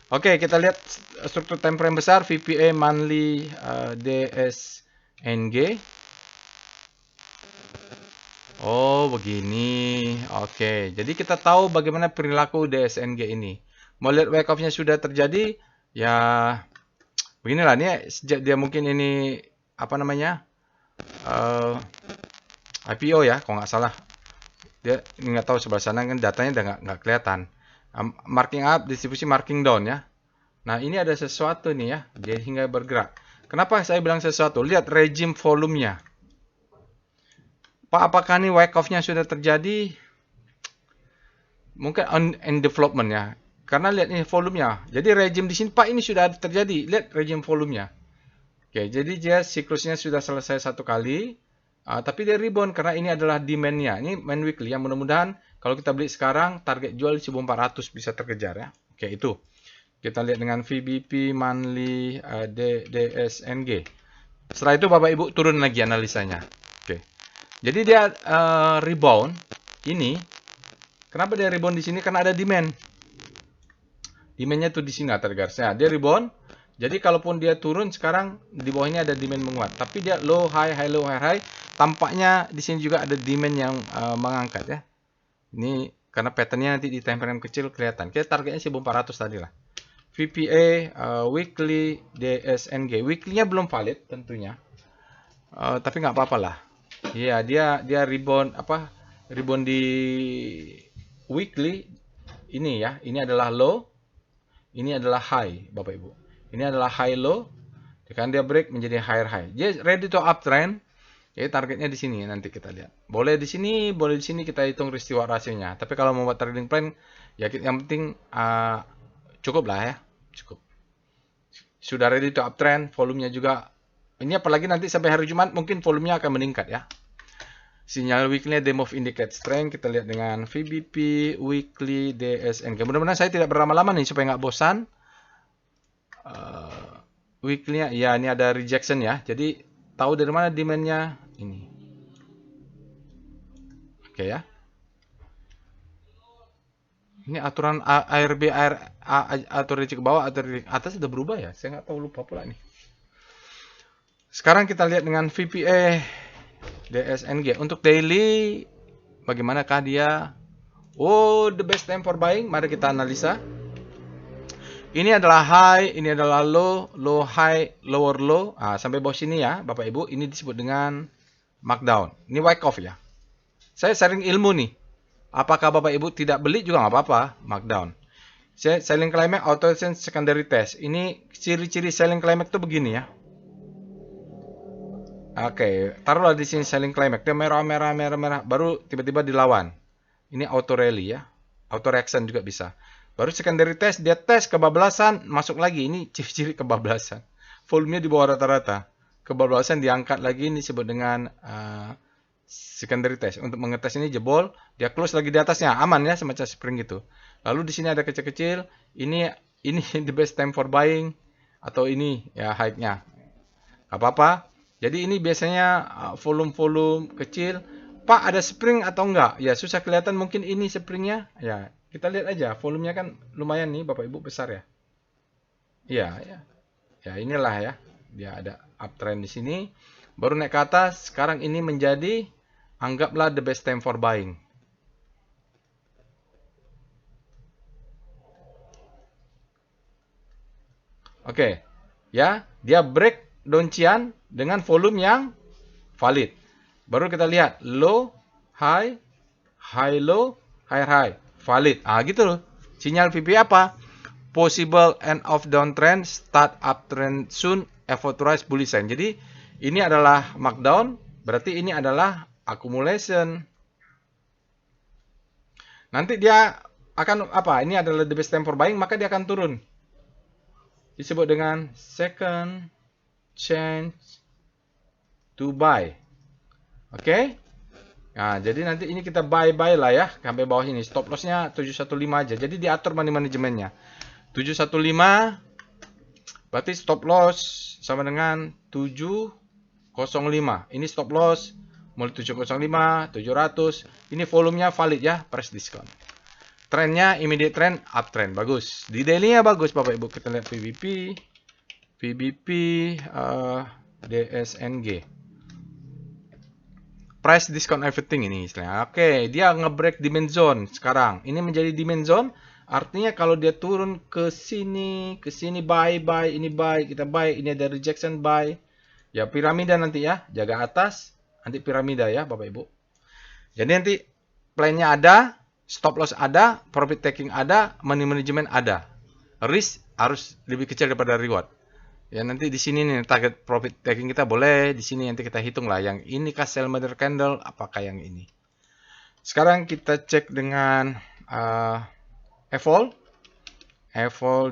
Oke, kita lihat struktur time frame besar, VPA monthly DSNG. Oh, begini. Oke, jadi kita tahu bagaimana perilaku DSNG ini. Mau lihat wake off-nya sudah terjadi, ya beginilah. Ini sejak dia mungkin ini apa namanya IPO ya, kalau nggak salah. Dia nggak tahu sebelah sana kan datanya udah nggak kelihatan. Marking up, distribusi marking down ya. Nah, ini ada sesuatu nih ya, dia hingga bergerak. Kenapa saya bilang sesuatu? Lihat regime volumenya. Pak, apakah ini wake off-nya sudah terjadi? Mungkin in development ya. Karena lihat ini volumenya. Jadi regime di sini, Pak, ini sudah terjadi. Lihat regime volumenya. Oke, jadi dia siklusnya sudah selesai satu kali. Tapi dia rebound karena ini adalah demand-nya. Ini main weekly ya. Mudah-mudahan kalau kita beli sekarang, target jual 1400 bisa terkejar ya. Oke, itu. Kita lihat dengan VBP monthly DSNG. Setelah itu Bapak Ibu turun lagi analisanya. Oke. Jadi dia rebound ini. Kenapa dia rebound di sini? Karena ada demand. Demand-nya tuh di sini tergarisnya. Dia rebound. Jadi kalaupun dia turun sekarang di bawahnya ada demand menguat. Tapi dia low high high low high high. Tampaknya di sini juga ada demand yang mengangkat ya. Ini karena patternnya nanti di time frame kecil kelihatan. Kita targetnya 1400 tadi lah. VPA weekly DSNG. Weekly-nya belum valid tentunya. Tapi nggak apa-apa lah. Iya, dia rebound apa? Rebound di weekly ini ya. Ini adalah low, ini adalah high, Bapak Ibu. Ini adalah high low. Kan dia break menjadi higher high. Dia ready to uptrend. Jadi targetnya di sini nanti kita lihat. Boleh di sini, boleh di sini kita hitung peristiwa rasionya. Tapi kalau membuat trading plan, ya yang penting cukup lah ya, cukup. Sudah ready to uptrend, volumenya juga. Ini apalagi nanti sampai hari Jumat mungkin volumenya akan meningkat ya. Sinyal weekly day move indicate strength. Kita lihat dengan VBP weekly DSNG. Mudah-mudahan saya tidak berlama-lama nih supaya nggak bosan. Weekly-nya, ya ini ada rejection ya. Jadi tahu dari mana demand-nya ini. Oke ya. Ini aturan ARB, atur ke bawah, atur ke atas sudah berubah ya? Saya nggak tahu, lupa pula nih. Sekarang kita lihat dengan VPA DSNG. Untuk daily, bagaimanakah dia? Oh, the best time for buying. Mari kita analisa. Ini adalah high, ini adalah low, low high, lower low. Sampai bawah sini ya, Bapak Ibu. Ini disebut dengan markdown. Ini wyckoff off ya. Saya sharing ilmu nih. Apakah Bapak Ibu tidak beli juga nggak apa-apa, markdown. Selling climax, auto secondary test. Ini ciri-ciri selling climax itu begini ya. Oke, taruhlah di sini selling climax. Dia merah, merah, merah, merah. Baru tiba-tiba dilawan. Ini auto rally ya. Auto reaction juga bisa. Baru secondary test, dia tes kebablasan, masuk lagi. Ini ciri-ciri kebablasan. Volumenya di bawah rata-rata. Kebablasan diangkat lagi, ini disebut dengan secondary test. Untuk mengetes ini jebol, dia close lagi di atasnya. Aman ya, semacam spring gitu. Lalu di sini ada kecil-kecil. Ini the best time for buying. Atau ini ya high-nya. Gak apa-apa. Jadi ini biasanya volume-volume kecil. Pak, ada spring atau enggak? Ya, susah kelihatan, mungkin ini springnya. Ya, kita lihat aja. Volumenya kan lumayan nih, Bapak Ibu, besar ya. Iya, ya. Ya, inilah ya. Dia ada uptrend di sini. Baru naik ke atas. Sekarang ini menjadi, anggaplah the best time for buying. Oke. Ya, dia break doncian dengan volume yang valid. Baru kita lihat low, high, high low, high high, valid. Gitu loh. Sinyal VP apa? Possible end of downtrend, start uptrend soon, authorized bullish sign. Jadi ini adalah markdown, berarti ini adalah accumulation. Nanti dia akan apa? Ini adalah the best time for buying, maka dia akan turun. Disebut dengan second chance to buy. Oke? Nah, jadi nanti ini kita buy lah ya, sampai bawah ini. Stop loss-nya 715 aja. Jadi diatur money manajemennya. 715 berarti stop loss sama dengan 705. Ini stop loss mulai 705, 700. Ini volumenya valid ya, price discount. Trennya immediate trend, uptrend, bagus. Di daily-nya bagus Bapak Ibu. Kita lihat VBP, DSNG. Price discount everything ini istilahnya. Oke, dia nge-break demand zone sekarang. Ini menjadi demand zone, artinya kalau dia turun ke sini buy, ini buy, kita buy, ini ada rejection buy. Ya piramida nanti ya, jaga atas, nanti piramida ya Bapak Ibu. Jadi nanti plan-nya ada, stop loss ada, profit taking ada, money management ada. Risk harus lebih kecil daripada reward. Ya nanti di sini nih target profit taking kita boleh di sini, nanti kita hitung lah yang ini kah sell mother candle, apakah yang ini. Sekarang kita cek dengan EVOL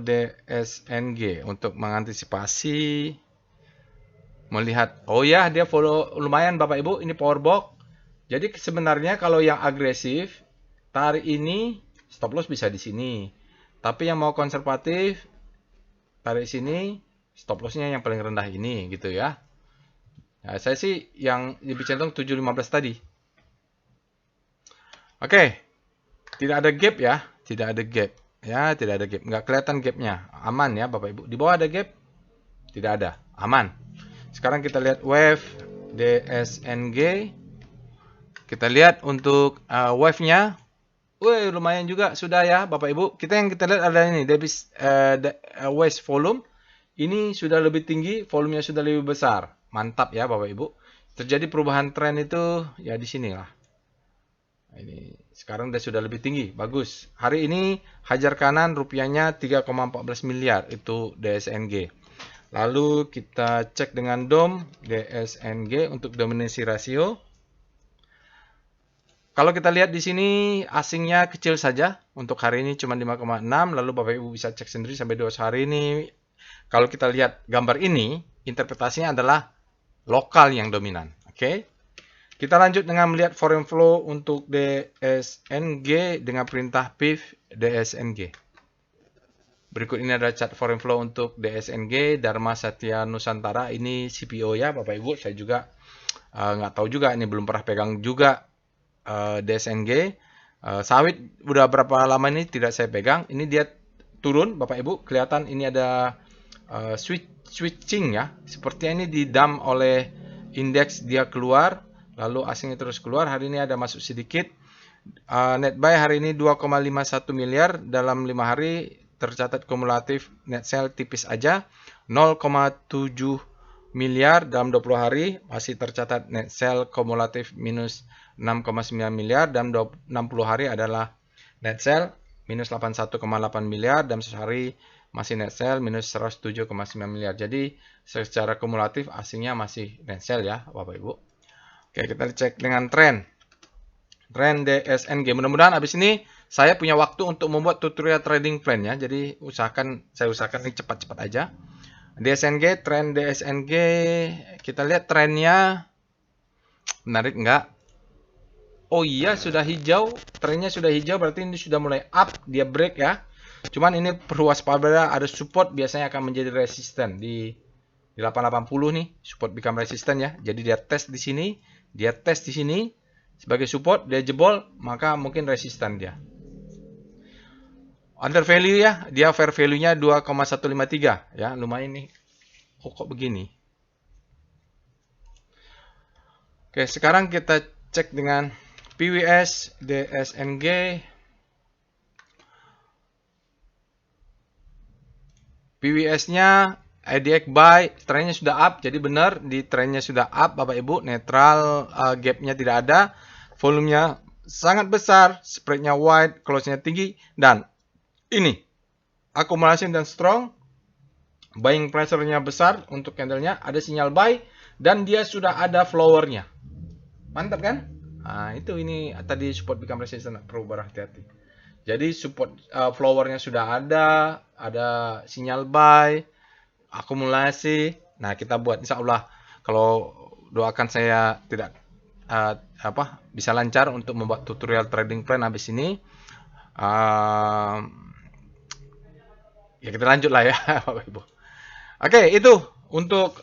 DSNG untuk mengantisipasi melihat, oh ya dia follow lumayan Bapak Ibu, ini power box. Jadi sebenarnya kalau yang agresif tarik ini stop loss bisa di sini. Tapi yang mau konservatif tarik sini, stop loss-nya yang paling rendah ini gitu ya. Nah, saya sih yang lebih cenderung 715 tadi. Oke. Tidak ada gap ya, tidak ada gap. Ya, tidak ada gap. Nggak kelihatan gapnya. Aman ya Bapak Ibu. Di bawah ada gap? Tidak ada. Aman. Sekarang kita lihat wave DSNG. Kita lihat untuk wave-nya. Wih, lumayan juga sudah ya Bapak Ibu. Yang kita lihat ada ini, waist volume. Ini sudah lebih tinggi, volumenya sudah lebih besar. Mantap ya Bapak Ibu. Terjadi perubahan tren itu ya di sini lah. Ini sekarang sudah lebih tinggi, bagus. Hari ini hajar kanan rupiahnya 3,14 miliar itu DSNG. Lalu kita cek dengan DOM DSNG untuk dominasi rasio. Kalau kita lihat di sini asingnya kecil saja. Untuk hari ini cuma 5,6. Lalu Bapak Ibu bisa cek sendiri sampai 2 hari ini. Kalau kita lihat gambar ini, interpretasinya adalah lokal yang dominan. Oke. Kita lanjut dengan melihat foreign flow untuk DSNG dengan perintah PIV DSNG. Berikut ini ada chart foreign flow untuk DSNG, Dharma Satya Nusantara. Ini CPO ya Bapak Ibu. Saya juga nggak tahu juga, ini belum pernah pegang juga DSNG. Sawit udah berapa lama ini tidak saya pegang. Ini dia turun, Bapak Ibu. Kelihatan ini ada switching ya. Sepertinya ini didump oleh indeks, dia keluar, lalu asingnya terus keluar. Hari ini ada masuk sedikit. Net buy hari ini 2,51 miliar. Dalam 5 hari tercatat kumulatif net sell tipis aja. 0,7 miliar dalam 20 hari. Masih tercatat net sell kumulatif minus 6,9 miliar. Dalam 60 hari adalah net sell minus 81,8 miliar. Dalam sehari masih net sell minus 107,9 miliar. Jadi secara kumulatif asingnya masih net sell ya Bapak Ibu. Oke, kita cek dengan tren DSNG. Mudah-mudahan habis ini saya punya waktu untuk membuat tutorial trading plan ya. Jadi saya usahakan ini cepat-cepat aja. DSNG, tren DSNG, kita lihat trennya menarik enggak? Oh iya, sudah hijau. Trennya sudah hijau, berarti ini sudah mulai up, dia break ya. Cuman ini perlu waspada, ada support biasanya akan menjadi resisten di 880 nih, support become resisten ya. Jadi dia tes di sini, dia tes di sini sebagai support, dia jebol, maka mungkin resisten dia. Under value ya, dia fair value-nya 2,153 ya, lumayan nih. Kok begini? Oke, sekarang kita cek dengan PWS DSNG. PWS-nya IDX buy, trennya sudah up, jadi benar di trennya sudah up Bapak Ibu, netral, gap-nya tidak ada, volumenya sangat besar, spread-nya wide, close-nya tinggi, dan ini akumulasi dan strong, buying pressure-nya besar untuk candle-nya, ada sinyal buy, dan dia sudah ada flower-nya. Mantap kan? Nah, itu ini tadi support become resistance, perlu berhati-hati. Jadi support flower-nya sudah ada sinyal buy, akumulasi. Nah, kita buat insya Allah, kalau doakan saya tidak bisa lancar untuk membuat tutorial trading plan habis ini. Ya kita lanjut lah ya Bapak Ibu. Oke, itu untuk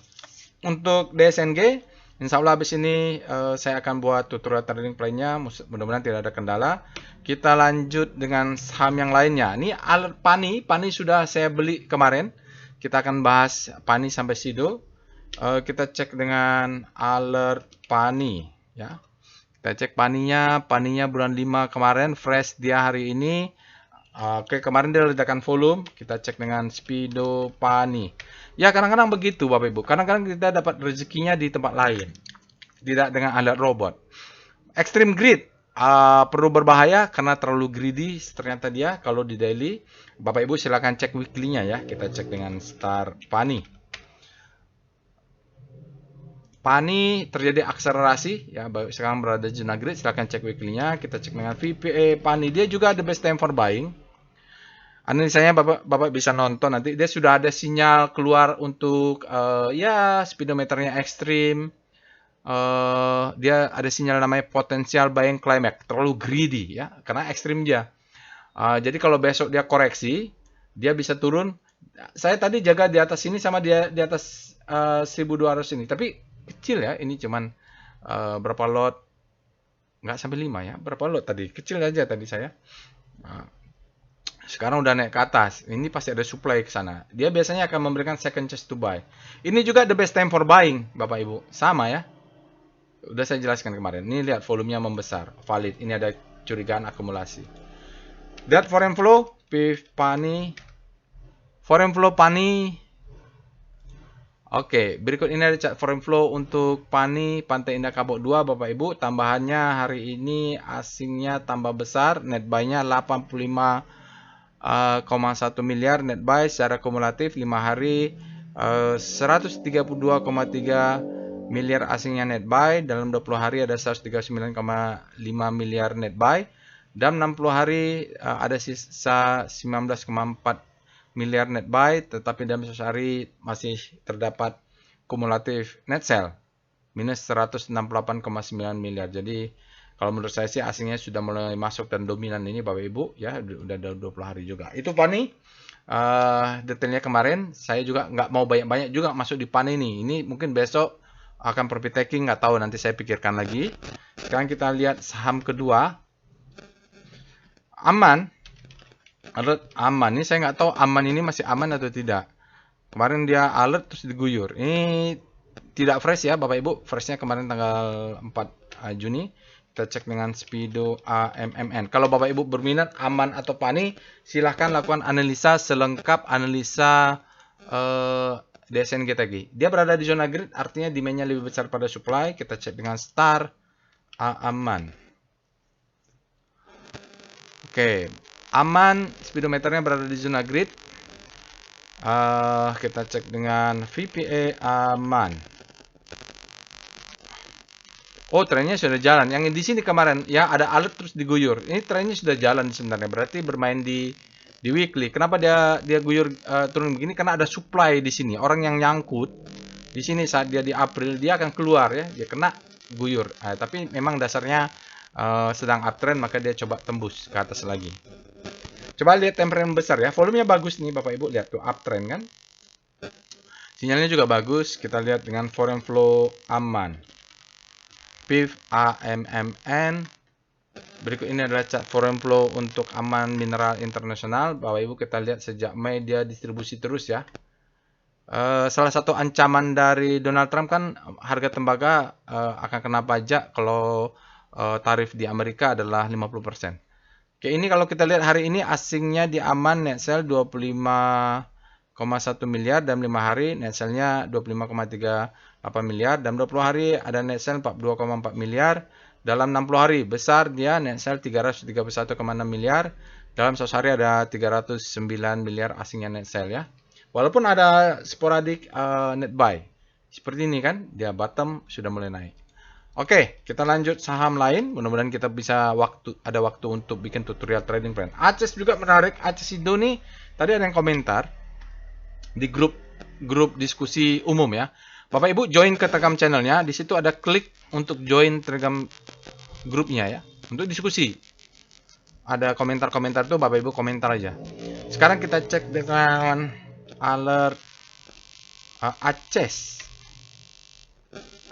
DSNG. Insya Allah habis ini saya akan buat tutorial trading plan-nya. Mudah-mudahan tidak ada kendala. Kita lanjut dengan saham yang lainnya. Ini alert PANI. PANI sudah saya beli kemarin. Kita akan bahas PANI sampai sido. Kita cek dengan alert PANI. Ya. Kita cek PANI-nya. PANI-nya bulan 5 kemarin. Fresh dia hari ini. Oke, kemarin dia ledakan volume. Kita cek dengan Speedo PANI. Ya, kadang-kadang begitu Bapak Ibu. Kadang-kadang kita dapat rezekinya di tempat lain. Tidak dengan alert robot. Extreme greed. Perlu berbahaya karena terlalu greedy ternyata dia kalau di daily. Bapak Ibu silakan cek weekly-nya ya. Kita cek dengan Star PANI. PANI terjadi akselerasi ya, sekarang berada di zona greed, silakan cek weekly-nya. Kita cek dengan VPA PANI. Dia juga ada best time for buying. Analisanya Bapak bisa nonton nanti. Dia sudah ada sinyal keluar untuk ya speedometernya ekstrim. Dia ada sinyal namanya potensial buying climax, terlalu greedy ya, karena ekstrim dia. Jadi kalau besok dia koreksi, dia bisa turun. Saya tadi jaga di atas sini sama dia di atas 1200 ini, tapi kecil ya. Ini cuman berapa lot? Nggak sampai 5 ya. Berapa lot tadi? Kecil aja tadi saya. Sekarang udah naik ke atas. Ini pasti ada supply ke sana. Dia biasanya akan memberikan second chance to buy. Ini juga the best time for buying, Bapak Ibu. Sama ya. Udah saya jelaskan kemarin. Ini lihat volumenya membesar. Valid. Ini ada curigaan akumulasi. Lihat foreign flow. PANI. Foreign flow PANI. Oke. Berikut ini ada chart foreign flow untuk PANI. Pantai Indah Kapok 2, Bapak Ibu. Tambahannya hari ini asingnya tambah besar. Net buy-nya 85,1 miliar net buy secara kumulatif 5 hari 132,3 miliar asingnya net buy. Dalam 20 hari ada 139,5 miliar net buy. Dalam 60 hari ada sisa 19,4 miliar net buy, tetapi dalam 100 hari masih terdapat kumulatif net sell minus 168,9 miliar. Jadi kalau menurut saya sih asingnya sudah mulai masuk dan dominan ini Bapak Ibu ya, udah 20 hari juga. Itu PANI detailnya kemarin. Saya juga nggak mau banyak-banyak juga masuk di PANI ini. Ini mungkin besok akan profit taking, nggak tahu, nanti saya pikirkan lagi. Sekarang kita lihat saham kedua. aman, alert aman. Ini saya nggak tahu aman ini masih aman atau tidak. Kemarin dia alert terus diguyur. Ini tidak fresh ya Bapak Ibu. Freshnya kemarin tanggal 4 Juni. Kita cek dengan Speedo AMMN. Kalau Bapak Ibu berminat aman atau pani, silahkan lakukan analisa selengkap analisa DSNG tadi. Dia berada di zona grid, artinya demand-nya lebih besar pada supply. Kita cek dengan star aman. Oke, aman, speedometernya berada di zona grid. Kita cek dengan VPA aman. Oh, trennya sudah jalan. Yang di sini kemarin ya ada alert terus diguyur. Ini trennya sudah jalan sebenarnya. Berarti bermain di weekly. Kenapa dia guyur turun begini? Karena ada supply di sini. Orang yang nyangkut di sini saat dia di April dia akan keluar ya. Dia kena guyur. Tapi memang dasarnya sedang uptrend, maka dia coba tembus ke atas lagi. Coba lihat temperan besar ya. Volumenya bagus nih Bapak Ibu. Lihat tuh uptrend kan. Sinyalnya juga bagus. Kita lihat dengan foreign flow aman. PIF AMMN. Berikut ini adalah chart foreign flow untuk aman mineral internasional. Bapak Ibu kita lihat sejak Mei dia distribusi terus ya. Salah satu ancaman dari Donald Trump kan harga tembaga akan kena pajak kalau tarif di Amerika adalah 50%. Oke, ini kalau kita lihat hari ini asingnya di aman net sale 25,1 miliar dalam 5 hari, net sale-nya 25,38 miliar, dalam 20 hari ada net sale 42,4 miliar, dalam 60 hari besar dia net sale 331,6 miliar, dalam 100 hari ada 309 miliar asingnya net sale ya. Walaupun ada sporadik net buy. Seperti ini kan, dia bottom sudah mulai naik. Oke, kita lanjut saham lain. Mudah-mudahan kita bisa ada waktu untuk bikin tutorial trading plan. ACES juga menarik. ACES itu nih, tadi ada yang komentar di grup diskusi umum ya. Bapak Ibu join ke Telegram channelnya. Di situ ada klik untuk join Telegram grupnya ya, untuk diskusi. Ada komentar-komentar tuh Bapak Ibu komentar aja. Sekarang kita cek dengan alert ACES.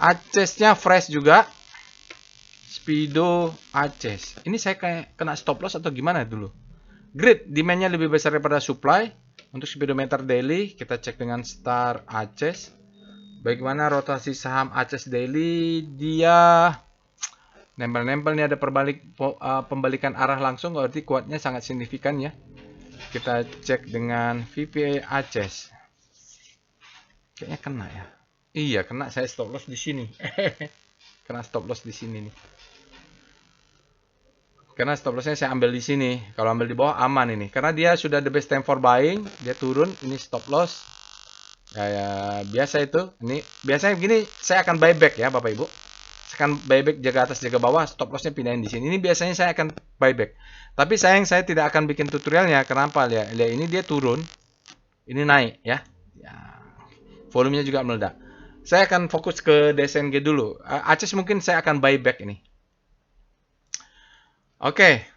ACES-nya fresh juga. Speedo ACES. Ini saya kayak kena stop loss atau gimana dulu? Grid, demand-nya lebih besar daripada supply. Untuk speedometer daily, kita cek dengan star ACES. Bagaimana rotasi saham ACES daily? Dia nempel-nempel nih, ada pembalikan arah langsung, berarti kuatnya sangat signifikan ya. Kita cek dengan VPA ACES. Kayaknya kena ya. Iya, kena, saya stop loss di sini. Kena stop loss di sini nih. Karena stop lossnya saya ambil di sini. Kalau ambil di bawah aman ini. Karena dia sudah the best time for buying, dia turun, ini stop loss. Ya, biasa itu. Ini biasanya begini, saya akan buyback ya, Bapak Ibu. Saya akan buyback, jaga atas, jaga bawah, stop lossnya pindahin di sini. Ini biasanya saya akan buyback. Tapi sayang saya tidak akan bikin tutorialnya. Kenapa? Lihat ini dia turun. Ini naik ya. Volumenya juga meledak. Saya akan fokus ke DSNG dulu. ACES mungkin saya akan buyback ini. Oke.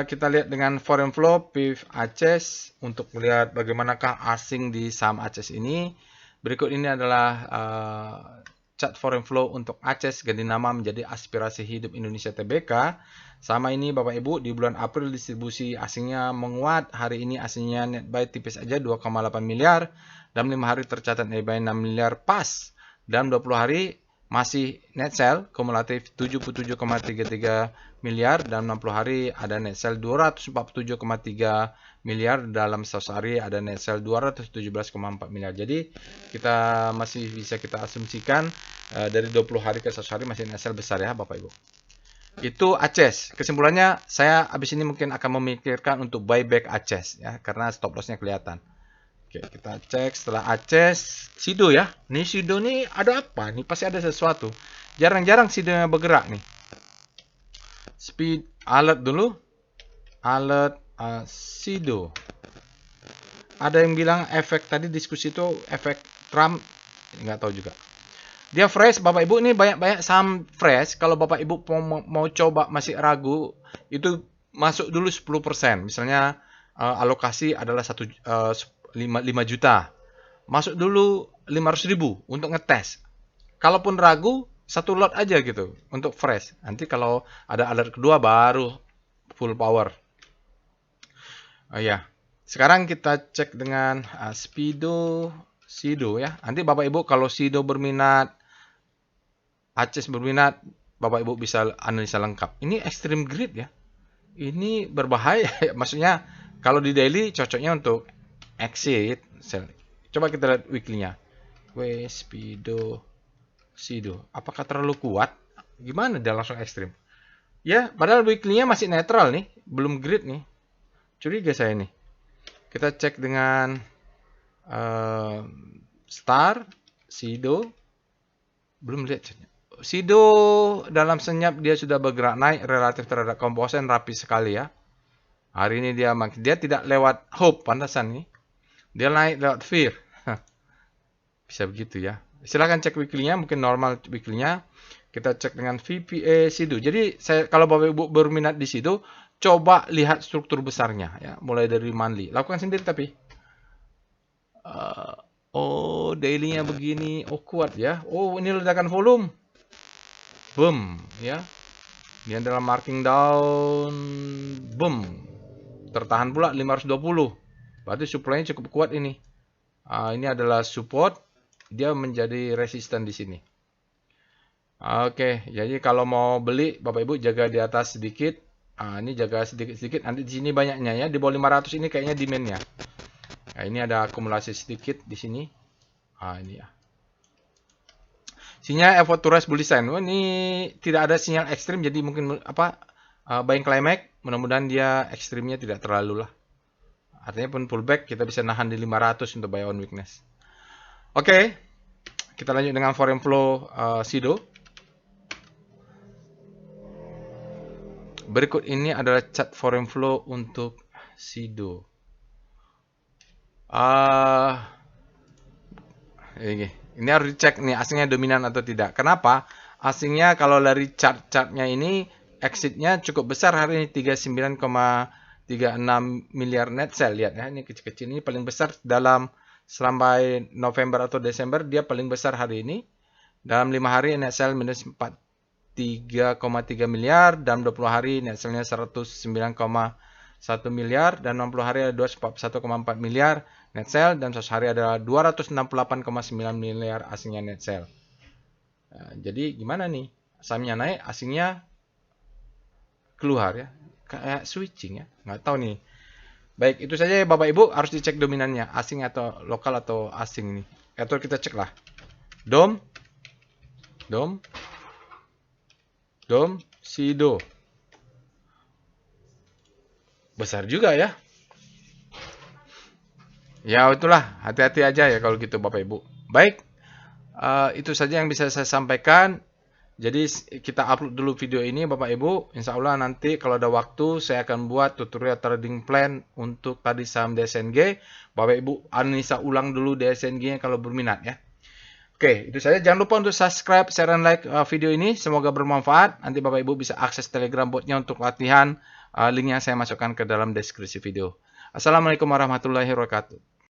Kita lihat dengan foreign flow PIF ACES untuk melihat bagaimanakah asing di saham ACES ini. Berikut ini adalah chart foreign flow untuk ACES ganti nama menjadi Aspirasi Hidup Indonesia Tbk. Sama ini Bapak Ibu, di bulan April distribusi asingnya menguat. Hari ini asingnya net buy tipis aja 2,8 miliar. Dalam 5 hari tercatat net buy 6 miliar pas. Dalam 20 hari masih net sell kumulatif 77,33 miliar. Dalam 60 hari ada net sell 247,3 miliar. Dalam 100 hari ada net sell 217,4 miliar. Jadi kita masih bisa kita asumsikan dari 20 hari ke 100 hari masih net sell besar ya Bapak Ibu. Itu ACES. Kesimpulannya saya habis ini mungkin akan memikirkan untuk buyback ACES ya, karena stop lossnya kelihatan. Oke, kita cek setelah ACES Sido ya. Nih Sido nih ada apa? Nih pasti ada sesuatu. Jarang-jarang Sidonya bergerak nih. Speed alert dulu. Alert Sido. Ada yang bilang efek tadi diskusi itu efek Trump, nggak tahu juga. Dia fresh, Bapak Ibu, ini banyak-banyak saham fresh. Kalau Bapak Ibu mau coba masih ragu, itu masuk dulu 10%. Misalnya alokasi adalah 5 juta. Masuk dulu 500.000 untuk ngetes. Kalaupun ragu, satu lot aja gitu untuk fresh. Nanti kalau ada alert kedua baru full power. Ya. Sekarang kita cek dengan Speedo Sido ya. Nanti Bapak Ibu kalau Sido berminat, Aces berminat, Bapak Ibu bisa analisa lengkap. Ini extreme grid ya. Ini berbahaya. Maksudnya kalau di daily cocoknya untuk exit sell. Coba kita lihat weekly-nya. Speedo Sido. Apakah terlalu kuat? Gimana dia langsung ekstrim? Ya, padahal weekly-nya masih netral nih, belum grid nih. Curiga saya nih. Kita cek dengan Star, Sido. Belum lihat. Sido dalam senyap dia sudah bergerak naik relatif terhadap komposen rapi sekali ya. Hari ini dia tidak lewat hope pantasan nih. Dia naik lewat fear. Bisa begitu ya. Silahkan cek weekly-nya, mungkin normal weekly-nya. Kita cek dengan VPA Sido. Jadi kalau Bapak Ibu berminat di situ, coba lihat struktur besarnya ya, mulai dari monthly. Lakukan sendiri tapi. Oh, daily-nya begini. Oh, kuat ya. Oh, ini ledakan volume. Boom, ya. Ini adalah marking down. Boom. Tertahan pula 520. Berarti supply-nya cukup kuat ini. Ini adalah support. Dia menjadi resisten di sini. Oke, jadi kalau mau beli, Bapak Ibu jaga di atas sedikit. Ini jaga sedikit-sedikit. Nanti di sini banyaknya ya. Di bawah 500 ini kayaknya demand-nya. Nah, ini ada akumulasi sedikit di sini. Ini ya. Sinyal effort to rise bullish sign. Ini tidak ada sinyal ekstrim, jadi mungkin buying climax. Mudah-mudahan dia ekstrimnya tidak terlalu lah. Artinya pun pullback kita bisa nahan di 500 untuk buy on weakness. Oke, kita lanjut dengan foreign flow Sido. Berikut ini adalah chart foreign flow untuk Sido. Ini harus dicek nih asingnya dominan atau tidak. Kenapa? Asingnya kalau dari chart-chartnya ini exitnya cukup besar hari ini 39,36 miliar net sell. Lihat ya, ini kecil-kecil ini paling besar dalam sampai November atau Desember dia paling besar hari ini. Dalam 5 hari net sell minus 3,3 miliar, dalam 20 hari net sell-nya 109,1 miliar, dan 60 hari ada 21,4 miliar net sell, dan 100 hari adalah 268,9 miliar asingnya net sell. Nah, jadi gimana nih? Sahamnya naik, asingnya keluar ya. Kayak switching ya. Nggak tahu nih. Baik, itu saja ya Bapak Ibu, harus dicek dominannya, asing atau lokal atau asing nih. Atau kita cek lah. DOM, Sido. Besar juga ya. Ya itulah, hati-hati aja ya kalau gitu Bapak Ibu. Baik, itu saja yang bisa saya sampaikan. Jadi kita upload dulu video ini Bapak Ibu. Insya Allah nanti kalau ada waktu saya akan buat tutorial trading plan untuk tadi saham DSNG. Bapak Ibu analisa ulang dulu DSNG-nya kalau berminat ya. Oke, itu saja. Jangan lupa untuk subscribe, share, dan like video ini. Semoga bermanfaat. Nanti Bapak Ibu bisa akses Telegram botnya untuk latihan. Linknya saya masukkan ke dalam deskripsi video. Assalamualaikum warahmatullahi wabarakatuh.